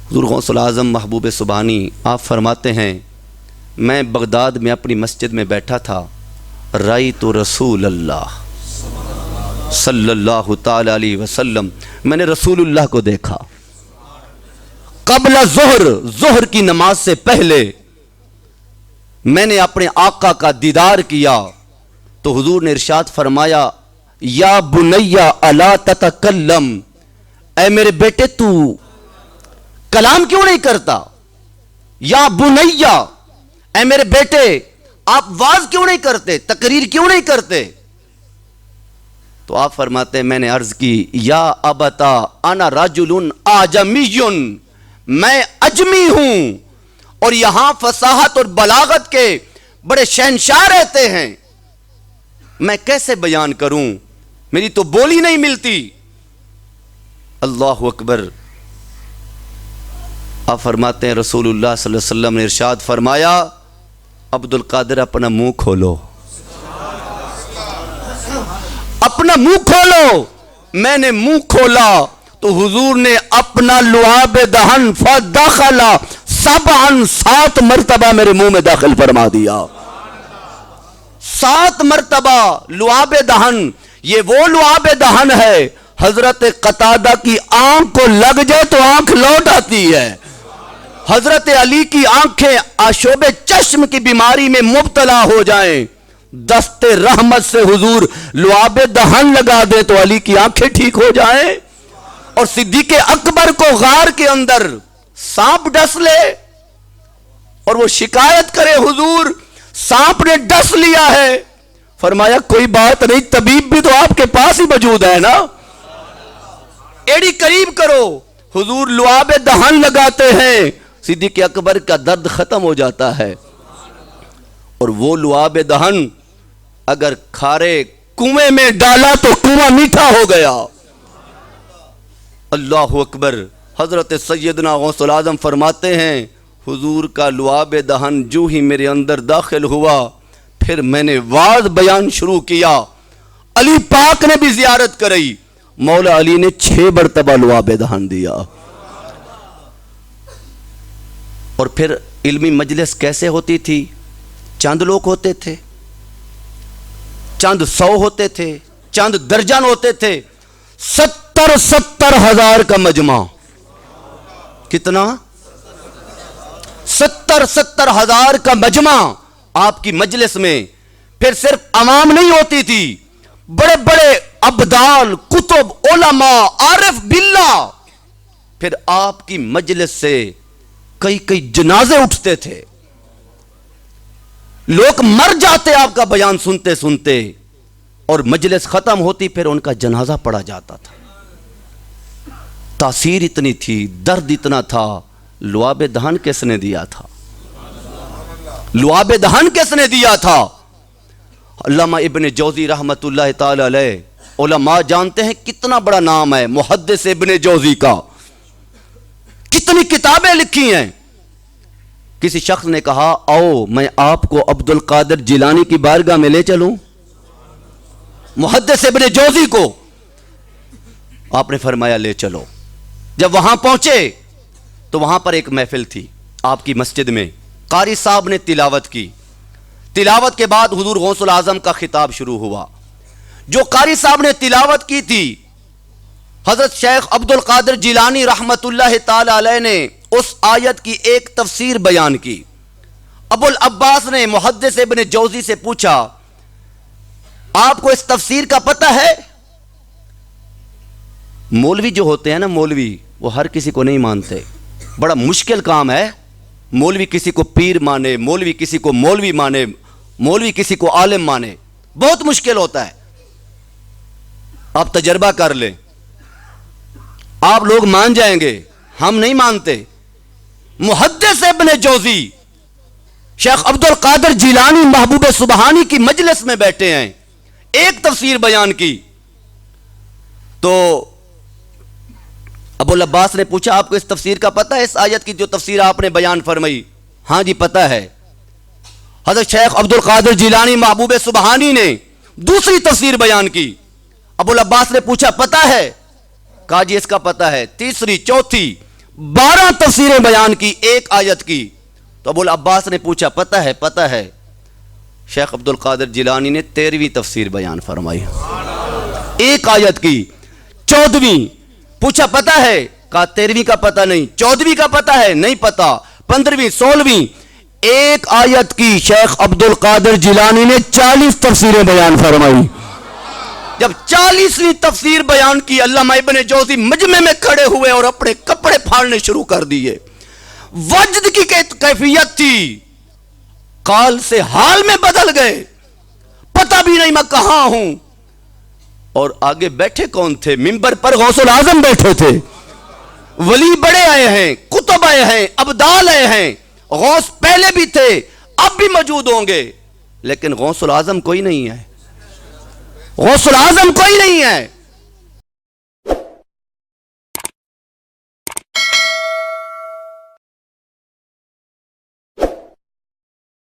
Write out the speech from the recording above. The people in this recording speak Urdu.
حضور غوث الاعظم محبوب سبحانی آپ فرماتے ہیں میں بغداد میں اپنی مسجد میں بیٹھا تھا، رأیت رسول اللہ صلی اللہ تعالی علیہ وسلم، میں نے رسول اللہ کو دیکھا قبل ظہر کی نماز سے پہلے میں نے اپنے آقا کا دیدار کیا تو حضور نے ارشاد فرمایا یا بنیا الا تتکلم، اے میرے بیٹے تو کلام کیوں نہیں کرتا؟ یا بنیا، اے میرے بیٹے آپ واز کیوں نہیں کرتے، تقریر کیوں نہیں کرتے؟ تو آپ فرماتے ہیں میں نے عرض کی یا ابتا انا رجل اعجمی، میں اجمی ہوں اور یہاں فصاحت اور بلاغت کے بڑے شہنشاہ رہتے ہیں، میں کیسے بیان کروں، میری تو بولی نہیں ملتی۔ اللہ اکبر۔ آپ فرماتے ہیں رسول اللہ صلی اللہ علیہ وسلم نے ارشاد فرمایا عبد القادر اپنا منہ کھولو، اپنا منہ کھولو۔ میں نے منہ کھولا تو حضور نے اپنا لعاب دہن فدخل سبعا، 7 مرتبہ میرے منہ میں داخل فرما دیا، 7 مرتبہ لعاب دہن۔ یہ وہ لعاب دہن ہے حضرت قتادہ کی آنکھ کو لگ جائے تو آنکھ لوٹ آتی ہے، حضرت علی کی آنکھیں آشوب چشم کی بیماری میں مبتلا ہو جائیں، دست رحمت سے حضور لعاب دہن لگا دے تو علی کی آنکھیں ٹھیک ہو جائیں، اور صدیق اکبر کو غار کے اندر سانپ ڈس لے اور وہ شکایت کرے حضور سانپ نے ڈس لیا ہے، فرمایا کوئی بات نہیں، طبیب بھی تو آپ کے پاس ہی موجود ہے نا، ایڑی قریب کرو۔ حضور لعاب دہن لگاتے ہیں، صدیق اکبر کا درد ختم ہو جاتا ہے، اور وہ لعاب دہن اگر کھارے کنویں میں ڈالا تو کنواں میٹھا ہو گیا۔ اللہ اکبر۔ حضرت سیدنا غوث الاعظم فرماتے ہیں حضور کا لعاب دہن جو ہی میرے اندر داخل ہوا پھر میں نے واز بیان شروع کیا۔ علی پاک نے بھی زیارت کرائی، مولا علی نے 6 مرتبہ لعاب دہن دیا۔ اور پھر علمی مجلس کیسے ہوتی تھی؟ چند لوگ ہوتے تھے، چند 100 ہوتے تھے، چند درجن ہوتے تھے، 70 ہزار کا مجمع۔ کتنا؟ 70 ہزار کا مجمع آپ کی مجلس میں۔ پھر صرف عوام نہیں ہوتی تھی، بڑے بڑے ابدال، کتب، علماء، عارف باللہ۔ پھر آپ کی مجلس سے کئی جنازے اٹھتے تھے، لوگ مر جاتے آپ کا بیان سنتے سنتے، اور مجلس ختم ہوتی پھر ان کا جنازہ پڑا جاتا تھا۔ تاثیر اتنی تھی، درد اتنا تھا۔ لعاب دہن کس نے دیا تھا؟ لعاب دہن کس نے دیا تھا؟ علامہ ابن جوزی رحمت اللہ تعالی علیہ، علماء جانتے ہیں کتنا بڑا نام ہے محدث ابن جوزی کا، کتنی کتابیں لکھی ہیں۔ کسی شخص نے کہا آؤ میں آپ کو عبد القادر جیلانی کی بارگاہ میں لے چلوں، محدث ابن جوزی کو۔ آپ نے فرمایا لے چلو۔ جب وہاں پہنچے تو وہاں پر ایک محفل تھی آپ کی مسجد میں، قاری صاحب نے تلاوت کی، تلاوت کے بعد حضور غوث الاعظم کا خطاب شروع ہوا۔ جو قاری صاحب نے تلاوت کی تھی حضرت شیخ عبد القادر جیلانی رحمت اللہ تعالی علیہ نے اس آیت کی ایک تفسیر بیان کی۔ ابو العباس نے محدث ابن جوزی سے پوچھا آپ کو اس تفسیر کا پتہ ہے؟ مولوی جو ہوتے ہیں نا، مولوی وہ ہر کسی کو نہیں مانتے، بڑا مشکل کام ہے۔ مولوی کسی کو پیر مانے، مولوی کسی کو مولوی مانے، مولوی کسی کو عالم مانے، بہت مشکل ہوتا ہے۔ آپ تجربہ کر لیں، آپ لوگ مان جائیں گے، ہم نہیں مانتے۔ محدث ابن جوزی شیخ عبد القادر جیلانی محبوب سبحانی کی مجلس میں بیٹھے ہیں، ایک تفسیر بیان کی تو ابو العباس نے پوچھا آپ کو اس تفسیر کا پتہ ہے؟ اس آیت کی جو تفسیر آپ نے بیان فرمائی؟ ہاں جی پتہ ہے۔ حضرت شیخ عبد القادر جیلانی محبوب سبحانی نے دوسری تفسیر بیان کی، ابو العباس نے پوچھا پتہ ہے؟ کہا جی اس کا پتہ ہے۔ تیسری، چوتھی، 12 تفسیریں بیان کی ایک آیت کی. تو ابو العباس نے پوچھا پتہ ہے. شیخ عبد القادر جیلانی نے 13ویں تفسیر بیان فرمائی ایک آیت کی. 14ویں پوچھا پتہ ہے؟ کہا 13ویں کا پتہ نہیں. 14ویں کا پتہ ہے؟ نہیں پتہ. 15ویں 16ویں ایک آیت کی شیخ عبد القادر جیلانی نے 40 تفسیریں بیان فرمائی. جب 40ویں تفسیر بیان کی علامہ ابن جوزی مجمع میں کھڑے ہوئے اور اپنے کپڑے پھاڑنے شروع کر دیے. وجد کی کیفیت تھی، قال سے حال میں بدل گئے، پتہ بھی نہیں میں کہاں ہوں. اور آگے بیٹھے کون تھے؟ منبر پر غوث العظم بیٹھے تھے. ولی بڑے آئے ہیں، کتب آئے ہیں، ابدال آئے ہیں. غوث پہلے بھی تھے، اب بھی موجود ہوں گے، لیکن غوث العظم کوئی نہیں ہے. غوث العظم کوئی نہیں ہے.